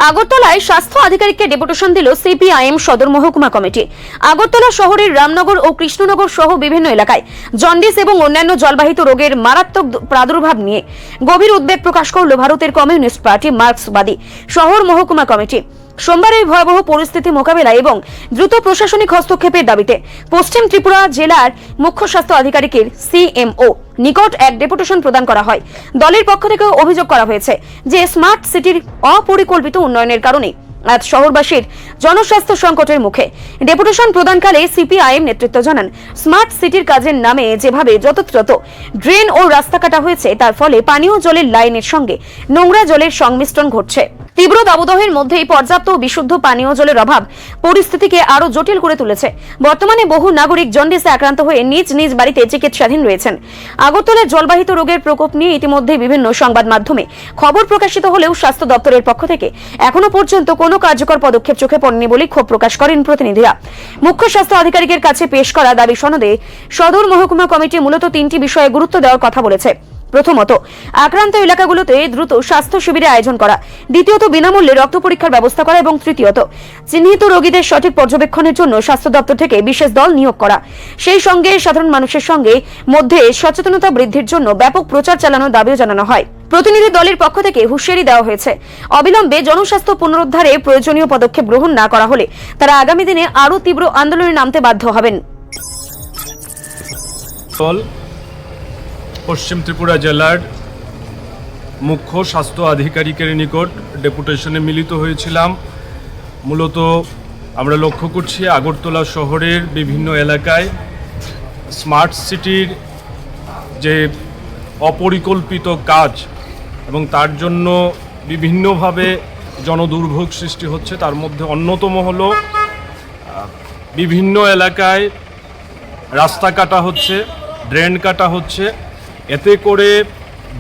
আগরতলায় স্বাস্থ্য আধিকারিককে ডেপুটেশন দিল সিপিআইএম সদর মহকুমা কমিটি। আগরতলা শহরের রামনগর ও কৃষ্ণনগর সহ বিভিন্ন এলাকায় জন্ডিস এবং অন্যান্য জলবাহিত রোগের মারাত্মক প্রাদুর্ভাব নিয়ে গভীর উদ্বেগ প্রকাশ করল ভারতের কমিউনিস্ট পার্টি মার্ক্সবাদী শহর মহকুমা কমিটি। সোমবার এই ভয়াবহ পরিস্থিতি মোকাবেলা এবং দ্রুত প্রশাসনিক হস্তক্ষেপের দাবিতে পশ্চিম ত্রিপুরা জেলার মুখ্য স্বাস্থ্য আধিকারিকের সিএমও নিকট এক ডেপুটেশন প্রদান করা হয়। দলের পক্ষ থেকে অভিযোগ করা হয়েছে যে স্মার্ট সিটির অপরিকল্পিত উন্নয়নের কারণে আজ শহরবাসীর জনস্বাস্থ্য সংকটের মুখে। ডেপুটেশন প্রদানকালে সিপিআইএম নেতৃত্ব জানান, স্মার্ট সিটির কাজের নামে যেভাবে যত্রতত্র ড্রেন ও রাস্তা কাটা হয়েছে তার ফলে পানীয় জলের লাইনের সঙ্গে নোংরা জলের সংমিশ্রণ ঘটছে। তীব্র দাবদাহের মধ্যেই পর্যাপ্ত বিশুদ্ধ পানীয় জলের অভাব পরিস্থিতিকে আরো জটিল করে তুলেছে। বর্তমানে বহু নাগরিক জন্ডিসে আক্রান্ত হয়ে নিজ নিজ বাড়িতে চিকিৎসাধীন রয়েছেন। আগরতলার জলবাহিত রোগের প্রকোপ নিয়ে ইতিমধ্যে বিভিন্ন সংবাদ মাধ্যমে খবর প্রকাশিত হলেও স্বাস্থ্য দপ্তরের পক্ষ থেকে এখনো পর্যন্ত কোনো কার্যকর পদক্ষেপ চোখে পড়েনি বলে ক্ষোভ প্রকাশ করেন প্রতিনিধিরা। মুখ্য স্বাস্থ্য আধিকারিকের কাছে পেশ করা দাবি সনদে সদর মহকুমা কমিটি মূলত তিনটি বিষয়ে গুরুত্ব দেওয়ার কথা বলেছে। প্রথমত, আক্রান্ত এলাকাগুলোতে দ্রুত স্বাস্থ্য শিবিরের আয়োজন করা। দ্বিতীয়ত, বিনামূল্যে রক্ত পরীক্ষার ব্যবস্থা করা এবং তৃতীয়ত, চিহ্নিত রোগীদের সঠিক পর্যবেক্ষণের জন্য স্বাস্থ্য দপ্তর থেকে বিশেষ দল নিয়োগ করা। সেই সঙ্গে সাধারণ মানুষের সঙ্গে মধ্যে সচেতনতা বৃদ্ধির জন্য ব্যাপক প্রচার চালানোর দাবিও জানানো হয়। প্রতিনিধি দলের পক্ষ থেকে হুঁশিয়ারি দেওয়া হয়েছে, অবিলম্বে জনস্বাস্থ্য পুনরুদ্ধারে প্রয়োজনীয় পদক্ষেপ গ্রহণ না করা হলে তারা আগামী দিনে আরও তীব্র আন্দোলনে নামতে বাধ্য হবেন। পশ্চিম ত্রিপুরা জেলার মুখ্য স্বাস্থ্য আধিকারিকের নিকট ডেপুটেশনে মিলিত হয়েছিলাম। মূলত আমরা লক্ষ্য করছি আগরতলা শহরের বিভিন্ন এলাকায় স্মার্ট সিটির যে অপরিকল্পিত কাজ এবং তার জন্য বিভিন্নভাবে জনদুর্ভোগ সৃষ্টি হচ্ছে। তার মধ্যে অন্যতম হলো বিভিন্ন এলাকায় রাস্তা কাটা হচ্ছে, ড্রেন কাটা হচ্ছে। এতে করে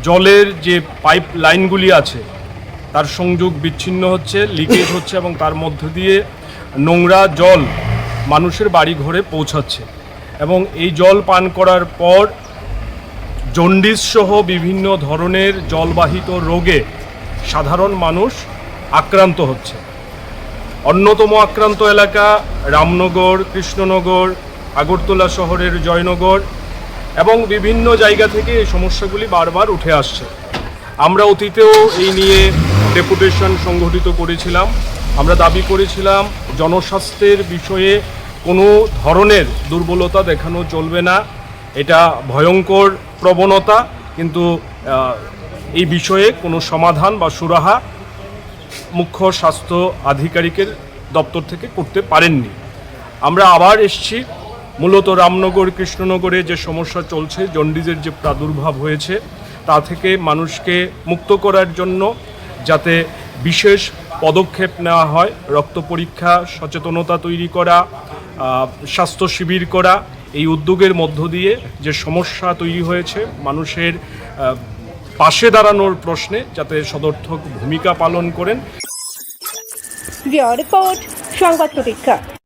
জলের যে পাইপ লাইনগুলি আছে তার সংযোগ বিচ্ছিন্ন হচ্ছে, লিকেজ হচ্ছে এবং তার মধ্য দিয়ে নোংরা জল মানুষের বাড়ি ঘরে পৌঁছাচ্ছে এবং এই জল পান করার পর জন্ডিস সহ বিভিন্ন ধরনের জলবাহিত রোগে সাধারণ মানুষ আক্রান্ত হচ্ছে। অন্যতম আক্রান্ত এলাকা রামনগর, কৃষ্ণনগর, আগরতলা শহরের জয়নগর এবং বিভিন্ন জায়গা থেকে এই সমস্যাগুলি বারবার উঠে আসছে। আমরা অতীতেও এই নিয়ে ডেপুটেশন সংগঠিত করেছিলাম। আমরা দাবি করেছিলাম জনস্বাস্থ্যের বিষয়ে কোনো ধরনের দুর্বলতা দেখানো চলবে না, এটা ভয়ঙ্কর প্রবণতা। কিন্তু এই বিষয়ে কোনো সমাধান বা সুরাহা মুখ্য স্বাস্থ্য আধিকারিকের দপ্তর থেকে করতে পারেননি। আমরা আবার এসছি, মূলত রামনগর, কৃষ্ণনগরে যে সমস্যা চলছে, জন্ডিসের যে প্রাদুর্ভাব হয়েছে তা থেকে মানুষকে মুক্ত করার জন্য যাতে বিশেষ পদক্ষেপ নেওয়া হয়, রক্ত পরীক্ষা, সচেতনতা তৈরি করা, স্বাস্থ্য শিবির করা, এই উদ্যোগের মধ্য দিয়ে যে সমস্যা তৈরি হয়েছে মানুষের পাশে দাঁড়ানোর প্রশ্নে যাতে সদর্থক ভূমিকা পালন করেন। রিপোর্ট সংবাদ প্রতীক্ষা।